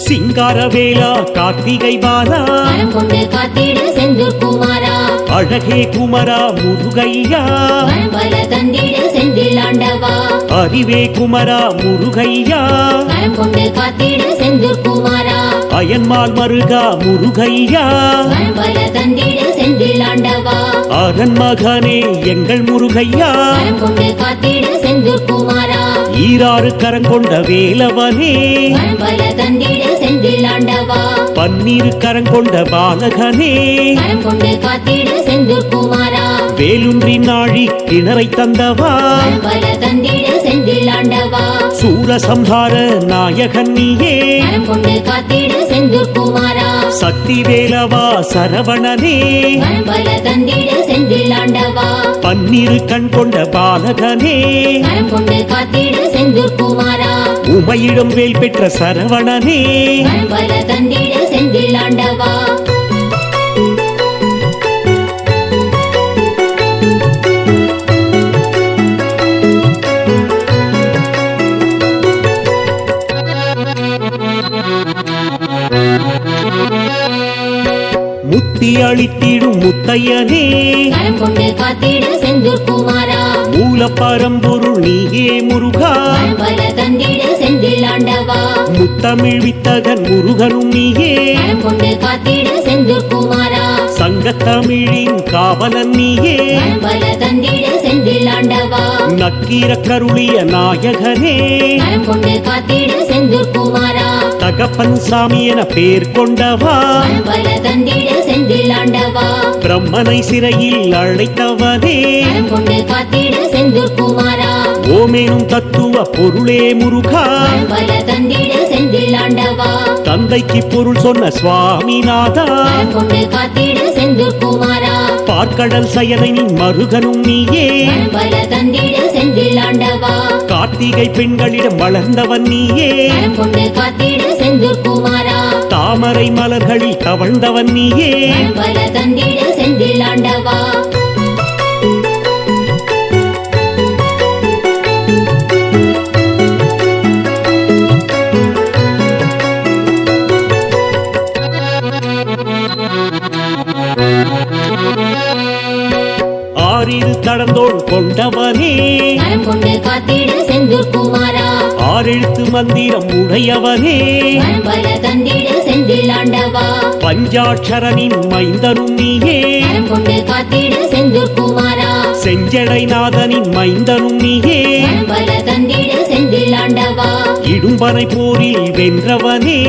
சிங்காரவேலா கார்த்திகை பாலா கரம் கொண்டு காத்திடு செந்தூர் குமாரா அழகே குமரா முருகையா வரம் பல தந்திடு செந்தில் ஆண்டவா அறிவே குமரா முருகையா கரம் கொண்டு காத்திடு செந்தூர் குமாரா அயன்மால் மருகா முருகையா வரம் பல தந்திடு செந்தில் ஆண்டவா அரண் மகனே எங்கள் முருகையா கரம் கொண்டு காத்திடு செந்தூர் குமாரா ஈராறு கரங்கொண்ட வேலவனே வரம் பல தந்திடு செந்தில் ஆண்டவா பன்னீரு கரங்கொண்ட பாலகனே கரம் கொண்டு காத்திடு செந்தூர் குமாரா வேலுன்றி நாழி கிணறை தந்தவா வரம் பல தந்திடு செந்தில் ஆண்டவா சூரசம்ஹார நாயகன் நீயே கரம் கொண்டு காத்திடு செந்தூர் குமாரா சக்தி வேலவா சரவணனே வரம் பல தந்திடு செந்தில் ஆண்டவா பன்னீரு கண் கொண்ட பாலகனே கரம் கொண்டு காத்திடு செந்தூர் குமாரா உமையிடம் வேல் பெற்ற சரவணனே வரம் பல தந்திடு செந்தில் ஆண்டவா முத்தி அளித்திடும் முத்தையனே கரம் கொண்டு காத்திடு செந்தூர் குமாரா மூல பரம்பொருள் நீயே முருகா வரம் பல தந்திடு செந்தில் ஆண்டவா முத்தமிழ் வித்தகன் முருகனும் நீயே கரம் கொண்டு காத்திடு செந்தூர் குமாரா சங்கத்தமிழின் காவலன் நீயே வரம் பல தந்திடு செந்தில் ஆண்டவா நக்கீர கருளிய நாயகனே கரம் கொண்டு காத்திடு செந்தூர் குமாரா தகப்பன் சாமி என பேர் கொண்டவா வரம் பல தந்திடு செந்தில் ஆண்டவா பிரம்மனை சிறையில் அழைத்தவனே கரம் கொண்டு காத்திடு செந்தூர் குமாரா ஓமேனும் தத்துவ பொருளே முருகா வரம் பல தந்திடு செந்தில் ஆண்டவா தந்தைக்கு பொருள் சொன்ன சுவாமிநாதா கரம் கொண்டு காத்திடு செந்தூர் குமாரா பார்க்கடல் சயனின் மருகனும் நீயே வரம் பல தந்திடு செந்தில் ஆண்டவா கார்த்திகை பெண்களிடம் வளர்ந்தவன் நீயே கரம் கொண்டு காத்திடு செந்தூர் குமாரா தாமரை மலர்களில் தவழ்ந்தவன் நீயே வரம் பல தந்திடு செந்தில் ஆண்டவா ஆறிரு கடந்தோள் கொண்டவனே கரம் கொண்டு காத்திடு செந்தூர் குமாரா ஆறெழுத்து மந்திரம் உடையவனே வரம் பல தந்திடு செந்தில் ஆண்டவா பஞ்சாட்சரனின் மைந்தனும் நீயே கரம் கொண்டு காத்திடு செந்தூர் குமாரா செஞ்சடைநாதனின் மைந்தனும் நீயே வரம் பல தந்திடு செந்தில் ஆண்டவா இடும்பனை போரில் வென்றவனே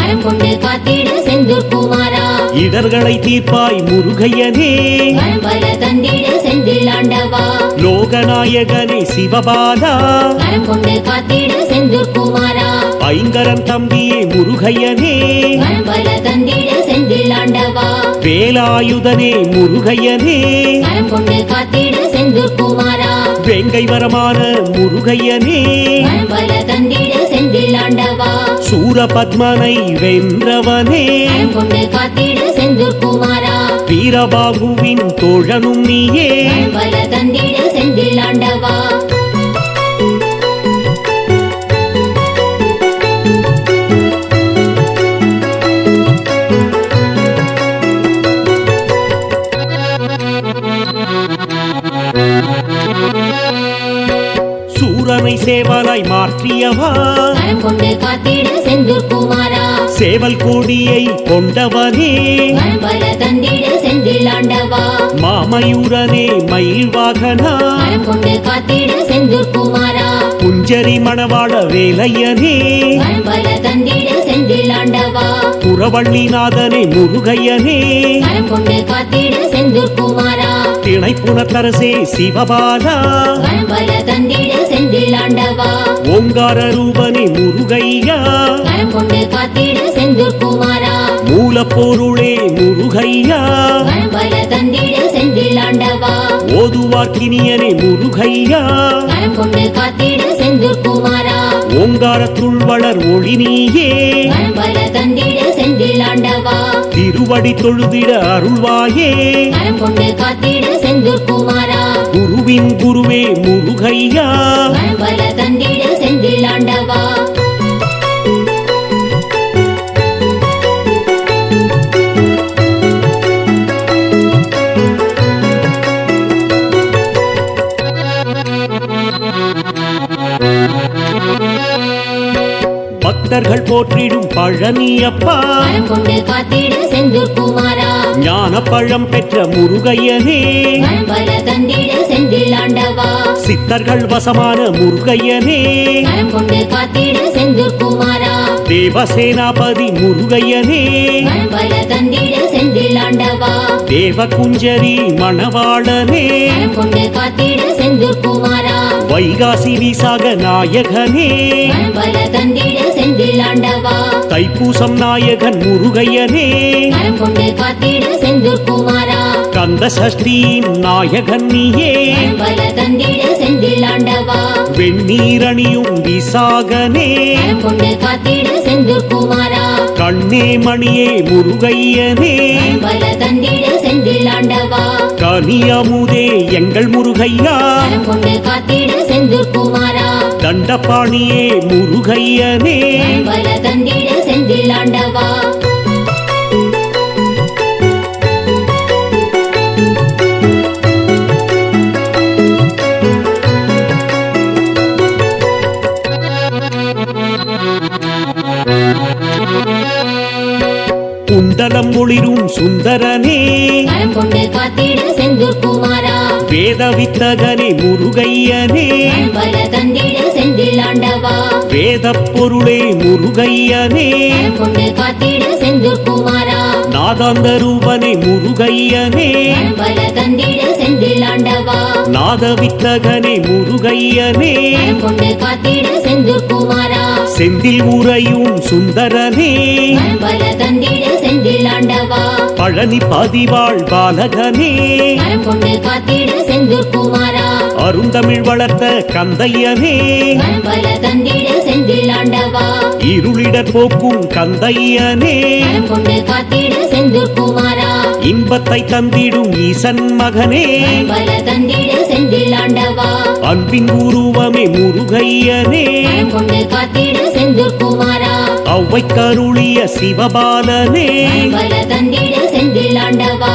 கரம் கொண்டு காத்திடு செந்தூர் குமாரா இடர்களை தீர்ப்பாய் முருகையனே வரம் பல தந்திடு செந்தில் ஆண்டவா லோகநாயகனே சிவபாலா கரம் கொண்டு காத்திடு செந்தூர் குமாரா ஐங்கரன் தம்பியே முருகையனே வரம் பல தந்திடு செந்தில் ஆண்டவா வேலாயுதனே முருகையனே கரம் கொண்டு காத்திடு செந்தூர் குமாரா வேங்கை வரமான முருகையனே வரம் பல தந்திடு செந்தில் ஆண்டவா சூரபத்மனை வென்றவனே கரம் கொண்டு காத்திடு செந்தூர் குமாரா வீரபாகுவின் தோழனும் நீயே வரம் பல தந்திடு செந்தில் ஆண்டவா சூரனை சேவலாய் மாற்றியவா கரம் கொண்டு காத்திடு செந்தூர் குமாரா சேவல் கொடியை கொண்டவனே வரம் பல தந்திடு செந்தில் ஆண்டவா மாமயூரனே மயில் வாகனா கரம் கொண்டு காத்திடு செந்தூர் குமாரா குஞ்சரி மணவாள வேலையனே வரம் பல தந்திடு செந்தில் ஆண்டவா புறவள்ளிநாதனே முருகையனே கரம் கொண்டு காத்திடு செந்தூர் குமாரா திணைப்புணத்தரசே சிவபாலா வரம் பல தந்திடு செந்தில் ஆண்டவா ஓங்கார ரூபனே முருகையா கரம் கொண்டு காத்திடு செந்தூர் குமாரா மூலப்பொருளே முருகையா வரம் பல தந்திடு செந்தில் ஆண்டவா ஓதுவார்க்கினியனே முருகையா கரம் கொண்டு காத்திடு செந்தூர் குமாரா ஓங்காரத்துள் வளர் ஒளி நீயே வரம் பல தந்திடு செந்தில் ஆண்டவா திருவடி தொழுதிட அருள்வாயே கரம் கொண்டு காத்திடு செந்தூர் குமாரா குருவின் குருவே முருகையா வரம் பல தந்திடு செந்தில் ஆண்டவா போற்றிடும் பழனியப்பா வரம் கொண்டு காத்திடு செந்தூர் குமாரா ஞான பழம் பெற்ற முருகையனே வரம் பல தந்திட செந்தில் ஆண்டவா சித்தர்கள் வசமான முருகையனே வரம் கொண்டு காத்திடு செந்தூர் குமாரா தேவசேனாபதி முருகையனே வரம் பல தந்திட செந்தில் ஆண்டவா தேவகுஞ்சரி மணவாளனே வரம் கொண்டு காத்திடு செந்தூர் குமாரா வைகாசி விசாக நாயகனே வரம் பல தந்திட செந்தில் ஆண்டவா தைப்பூசம் நாயகன் முருகையனே வரம் கொண்டு காத்திடு செந்தூர் குமாரா கந்த சஷ்டியின் நாயகன் நீயே வரம் பல தந்திட செந்தில் ஆண்டவா வெண்ணீரணியும் விசாகனே வரம் கொண்டு காத்திடு செந்தூர் குமாரா கண்ணே மணியே முருகையனே வரம் பல தந்திட செந்தில் ஆண்டவா கனியமுதே எங்கள் முருகையா வரம் கொண்டு காத்திடு செந்தூர் குமாரா தண்டபாணியே முருகையனே வரம் பல தந்திட செந்தில் ஆண்டவா குண்டலம் ஒளிரும் சுந்தரனே வரம் கொண்டு காத்திடு செந்தூர் குமாரா வேத வித்தகனே முருகையனே வரம் பல தந்திட செந்தில் ஆண்டவா வேத பொருளே முருகையனே வரம் கொண்டு காத்திடு செந்தூர் குமாரா நாதாந்த ரூபனே முருகையனே வரம் பல தந்திட செந்தில் ஆண்டவா நாத வித்தகனே முருகையனே வரம் கொண்டு காத்திடு செந்தூர் குமாரா செந்தில் உறையும் சுந்தரனே வரம் பல தந்திட செந்தில் ஆண்டவா பழனி பதிவாள் பாலகனே வரம் கொண்டு காத்திடு செந்தூர் குமாரா அருந்தமிழ் வளர்த்த கந்தையனே வரம் பல தந்திட செந்தில் ஆண்டவா இருளிடர் போக்கும் கந்தையனே வரம் கொண்டு காத்திடு செந்தூர் குமாரா இன்பத்தை தந்திடும் ஈசன் மகனே வரம் பல தந்திட செந்தில் ஆண்டவா அன்பின் உருவமே முருகையனே வரம் கொண்டு காத்திடு செந்தூர் குமாரா அவ்வை கருளிய சிவபாலனே வரம் பல தந்திட செந்தில் ஆண்டவா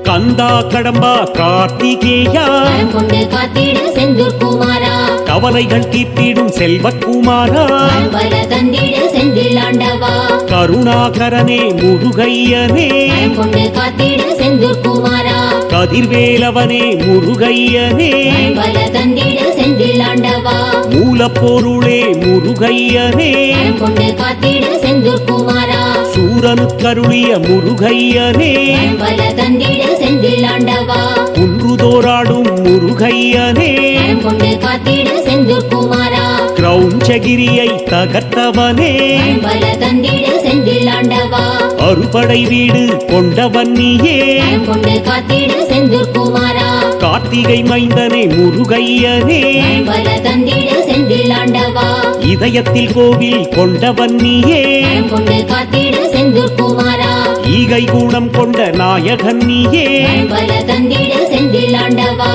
கந்தா கடம்பா கார்த்திகேயா வரம் கொண்டு காத்திடு செந்தூர் குமாரா கவலைகள் தீர்த்திடும் செல்வக்குமாரா வரம் பல தந்திட செந்தில் ஆண்டவா கருணாகரனே முருகையனே வரம் கொண்டு காத்திடு செந்தூர் குமாரா கதிர்வேலவனே முருகையனே வரம் பல தந்திட செந்தில் ஆண்டவா மூலப்பொருளே முருகையனே வரம் கொண்டு காத்திடு செந்தூர் குமாரா சூரனுக்கருளிய முருகையனே வரம் பல தந்திட செந்தில் ஆண்டவா குன்றுதோராடும் முருகையனே வரம் கொண்டு காத்திடு செந்தூர் குமாரா கிரௌஞ்சகிரியை தகர்த்தவனே வரம் பல தந்திட செந்தில் ஆண்டவா அறுபடை வீடு கொண்டவன் நீயே வரம் கொண்டு காத்திடு செந்தூர் குமாரா கார்த்திகை மைந்தனே முருகையனே வரம் பல தந்திட செந்தில் ஆண்டவா இதயத்தில் கோவில் கொண்டவன் நீயே வரம் கொண்டு காத்திடு செந்தூர் குமாரா ஈகை குணம் கொண்ட நாயகன் நீயே வரம் பல தந்திட செந்தில் ஆண்டவா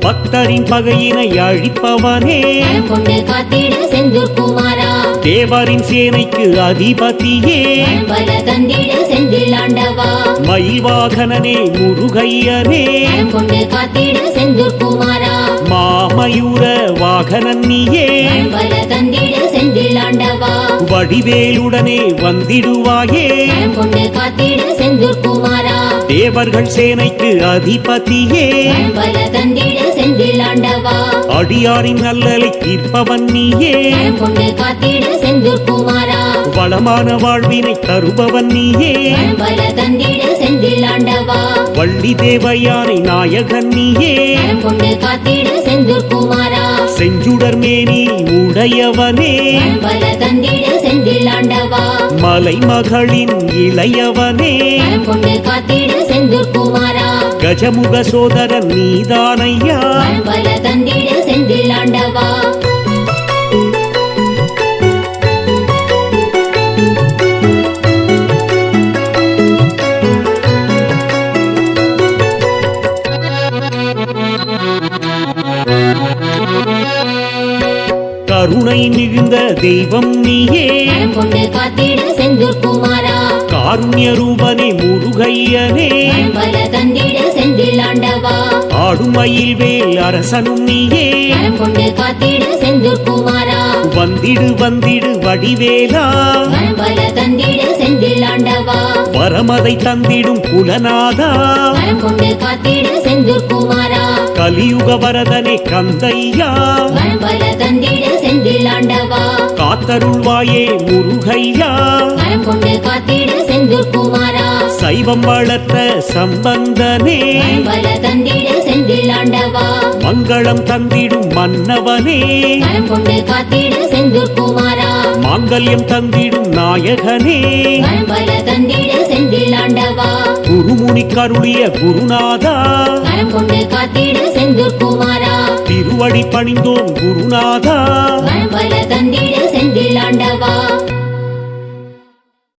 பக்தரின் பகையினை அழிப்பவனே வரம் கொண்டு காத்திடு செந்தூர் குமாரா தேவரின் சேனைக்கு அதிபதியே வரம் பல தந்திட செந்தில் ஆண்டவா மயில் வாகனனே முருகையனே வரம் கொண்டு காத்திடு செந்தூர் குமாரா மாமயூர வாகனன் நீயே வரம் பல தந்திட செந்தில் ஆண்டவா வடிவேலுடனே வந்திடுவாயே வரம் கொண்டு காத்திடு செந்தூர் குமாரா தேவர்கள் சேனைக்கு அதிபதியே வரம் பல தந்திட செந்தில் ஆண்டவா அடியாரின் அல்லலை தீர்ப்பவன் நீயே வரம் கொண்டு காத்திடு செந்தூர் குமாரா வளமான வாழ்வினை தருபவன் நீயே வரம் பல தந்திட செந்தில் ஆண்டவா வள்ளி தேவயானை நாயகன் நீயே வரம் கொண்டு காத்திடு செந்தூர் குமாரா செஞ்சுடர் மேனி உடையவனே வரம் பல தந்திட செந்தில் ஆண்டவா மலை மகளின் இளையவனே வரம் கொண்டு காத்திடு செந்தூர் குமாரா கஜமுக சோதரன் நீதானையா வரம் பல தந்திட செந்தில் ஆண்டவா அற்புத தெய்வம் நீயே கரம் கொண்டு காத்திடு செந்தூர் குமாரா காருண்ய ரூபனே முருகையனே வரம் பல தந்திடு செந்தில் ஆண்டவா ஆடுமயில் வேல் அரசனும் நீயே கரம் கொண்டு காத்திடு செந்தூர் குமாரா வந்திடு வந்திடு வடிவேலா வரம் பல தந்திடு செந்தில் ஆண்டவா வரமதை தந்திடும் குலநாதா வரம் கொண்டு காத்திடு செந்தூர் குமாரா கலியுக வரதனே கந்தையா வரம் பல தந்திடு செந்தில் ஆண்டவா காத்தருள்வாயே முருகையா வரம் கொண்டு காத்திடு செந்தூர் குமாரா சைவம் வளர்த்த சம்பந்தனே வரம் பல தந்திடு செந்தில் ஆண்டவா மங்களம் தந்திடும் மன்னவனே வரம் கொண்டு காத்திடு செந்தூர் குமாரா மாங்கல்யம் தந்திடும் நாயகனே வரம் பல தந்திடு செந்தில் ஆண்டவா குருமுனி கருளிய குருநாதா வரம் கொண்டு காத்திடு செந்தூர் குமாரா திருவடி பணிந்தோம் குருநாதா வரம் பல தந்திடு செந்தில் ஆண்டவா